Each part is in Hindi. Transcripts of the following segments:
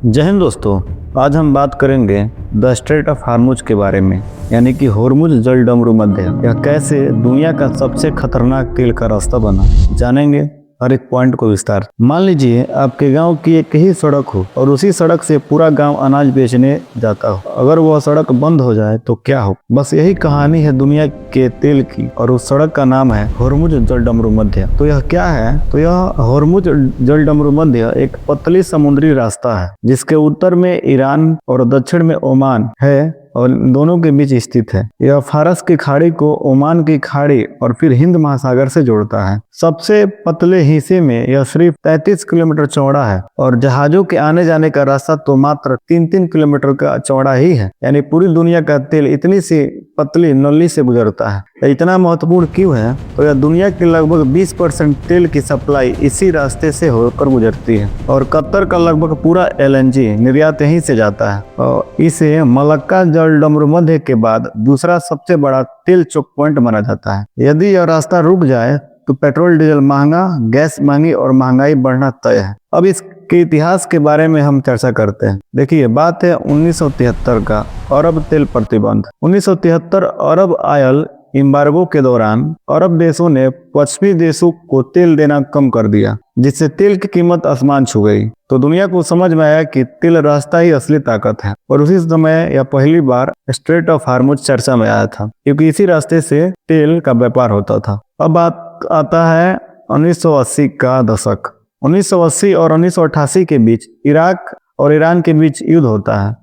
जय हिंद दोस्तों, आज हम बात करेंगे द स्ट्रेट ऑफ हार्मुज के बारे में, यानी कि होर्मुज जलडमरू मध्य। यह कैसे दुनिया का सबसे खतरनाक तेल का रास्ता बना, जानेंगे हर एक पॉइंट को विस्तार। मान लीजिए आपके गांव की एक ही सड़क हो और उसी सड़क से पूरा गांव अनाज बेचने जाता हो। अगर वह सड़क बंद हो जाए तो क्या हो? बस यही कहानी है दुनिया के तेल की, और उस सड़क का नाम है होर्मुज जलडमरू मध्य। तो यह क्या है? तो यह होर्मुज जलडमरू मध्य एक पतली समुद्री रास्ता है जिसके उत्तर में ईरान और दक्षिण में ओमान है और दोनों के बीच स्थित है। यह फारस की खाड़ी को ओमान की खाड़ी और फिर हिंद महासागर से जोड़ता है। सबसे पतले हिस्से में यह सिर्फ 33 किलोमीटर चौड़ा है और जहाजों के आने जाने का रास्ता तो मात्र 3-3 किलोमीटर का चौड़ा ही है। यानी पूरी दुनिया का तेल इतनी सी पतली नली से गुजरता है। इतना महत्वपूर्ण क्यों है? तो यह दुनिया की लगभग 20% तेल की सप्लाई इसी रास्ते से होकर गुजरती है और कतर का लगभग पूरा LNG निर्यात यहीं से जाता है। और इसे मलक्का जलडमरू मध्य के बाद दूसरा सबसे बड़ा तेल चोक पॉइंट माना जाता है। यदि यह रास्ता रुक जाए तो पेट्रोल डीजल महंगा, गैस महंगी और महंगाई बढ़ना तय है। अब इसके इतिहास के बारे में हम चर्चा करते हैं। देखिए, बात है 1973 का, अरब तेल प्रतिबंध। 1973 अरब ऑयल एम्बार्गो के दौरान अरब देशों ने पश्चिमी देशों को तेल देना कम कर दिया, जिससे तेल की कीमत आसमान छू गई। तो दुनिया को समझ में आया कि तेल रास्ता ही असली ताकत है, और उसी समय यह पहली बार स्ट्रेट ऑफ हार्मुज चर्चा में आया था, क्योंकि इसी रास्ते से तेल का व्यापार होता था। अब बात आता है 1980 का दशक। 1980 और 1988 के बीच इराक और ईरान के बीच युद्ध होता है।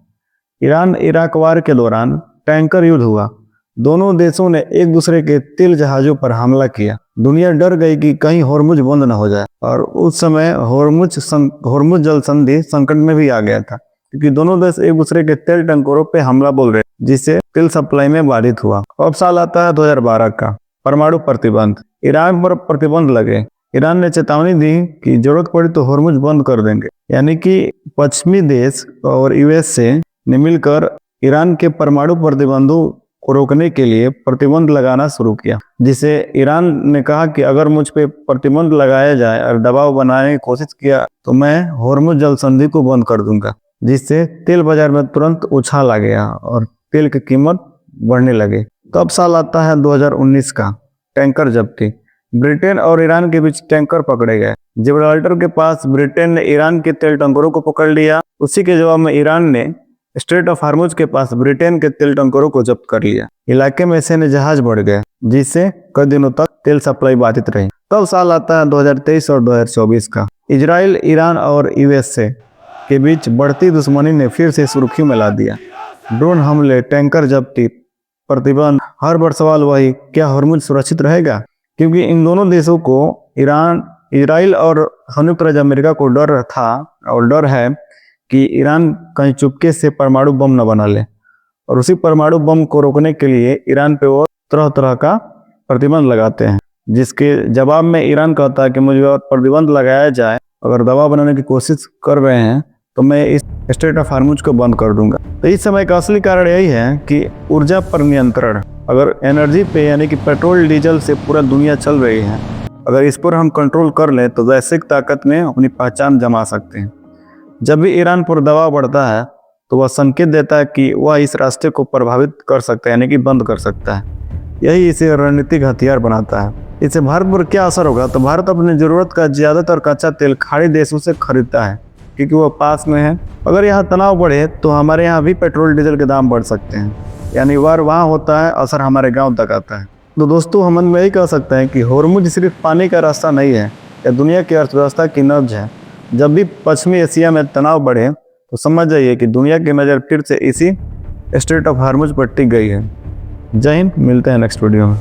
ईरान इराक वार के दौरान टैंकर युद्ध हुआ। दोनों देशों ने एक दूसरे के तेल जहाजों पर हमला किया। दुनिया डर गई कि कहीं होर्मुज बंद न हो जाए, और उस समय होर्मुज जल संधि संकट में भी आ गया था, क्योंकि दोनों देश एक दूसरे के तेल टैंकरों पे हमला बोल रहे, जिससे तेल सप्लाई में बाधित हुआ। अब साल आता है 2012 का, परमाणु प्रतिबंध। ईरान पर प्रतिबंध लगे। ईरान ने चेतावनी दी कि जरूरत पड़ी तो होर्मुज बंद कर देंगे। यानी कि पश्चिमी देश और USA ने मिलकर ईरान के परमाणु प्रतिबंधों को रोकने के लिए प्रतिबंध लगाना शुरू किया, जिसे ईरान ने कहा कि अगर मुझ पे प्रतिबंध लगाया जाए और दबाव बनाने की कोशिश किया तो मैं होर्मुज जल संधि को बंद कर दूंगा, जिससे तेल बाजार में तुरंत उछाल आ गया और तेल की कीमत बढ़ने लगे। तो अब साल आता है 2019 का, टैंकर जब्ती। ब्रिटेन और ईरान के बीच टैंकर पकड़े गए। जिब्राल्टर के पास ब्रिटेन ने ईरान के तेल टैंकरों को पकड़ लिया। उसी के जवाब में ईरान ने स्ट्रेट ऑफ हार्मुज के पास ब्रिटेन के तेल टैंकरों को जब्त कर लिया। इलाके में सैन्य जहाज बढ़ गए, जिससे कई दिनों तक तेल सप्लाई बाधित रही। तब साल आता है 2023 और 2024 का। इजराइल, ईरान और USA के बीच बढ़ती दुश्मनी ने फिर से सुर्खियों में ला दिया। ड्रोन हमले, टैंकर जब्ती, प्रतिबंध। हर बार सवाल वही, क्या होर्मुज सुरक्षित रहेगा? क्योंकि इन दोनों देशों को इजराइल और संयुक्त राज्य अमेरिका को डर था और डर है कि ईरान कहीं चुपके से परमाणु बम न बना ले, और उसी परमाणु बम को रोकने के लिए ईरान पे वो तरह तरह का प्रतिबंध लगाते हैं, जिसके जवाब में ईरान कहता है कि मुझे प्रतिबंध लगाया जाए, अगर दबाव बनाने की कोशिश कर रहे हैं तो मैं इस स्ट्रेट ऑफ हार्मुज को बंद कर दूंगा। तो इस समय का असली कारण यही है कि ऊर्जा पर नियंत्रण। अगर एनर्जी पे, यानी कि पेट्रोल डीजल से पूरा दुनिया चल रही है, अगर इस पर हम कंट्रोल कर लें तो वैश्विक ताकत में अपनी पहचान जमा सकते हैं। जब भी ईरान पर दबाव बढ़ता है तो वह संकेत देता है कि वह इस रास्ते को प्रभावित कर सकता है, यानी कि बंद कर सकता है। यही इसे रणनीतिक हथियार बनाता है। इससे भारत पर क्या असर होगा? तो भारत अपनी जरूरत का ज्यादातर कच्चा तेल खाड़ी देशों से खरीदता है, क्योंकि वह पास में है। अगर यहाँ तनाव बढ़े तो हमारे यहाँ भी पेट्रोल डीजल के दाम बढ़ सकते हैं, यानी वार वहाँ होता है, असर हमारे गाँव तक आता है। तो दोस्तों, हम यही कह सकते हैं कि होर्मुज सिर्फ पानी का रास्ता नहीं है, यह दुनिया की अर्थव्यवस्था की नब्ज है। जब भी पश्चिमी एशिया में तनाव बढ़े तो समझ जाइए कि दुनिया की नज़र फिर से इसी स्ट्रेट ऑफ हार्मुज पर टिक गई है। जय हिंद, मिलते हैं नेक्स्ट वीडियो में।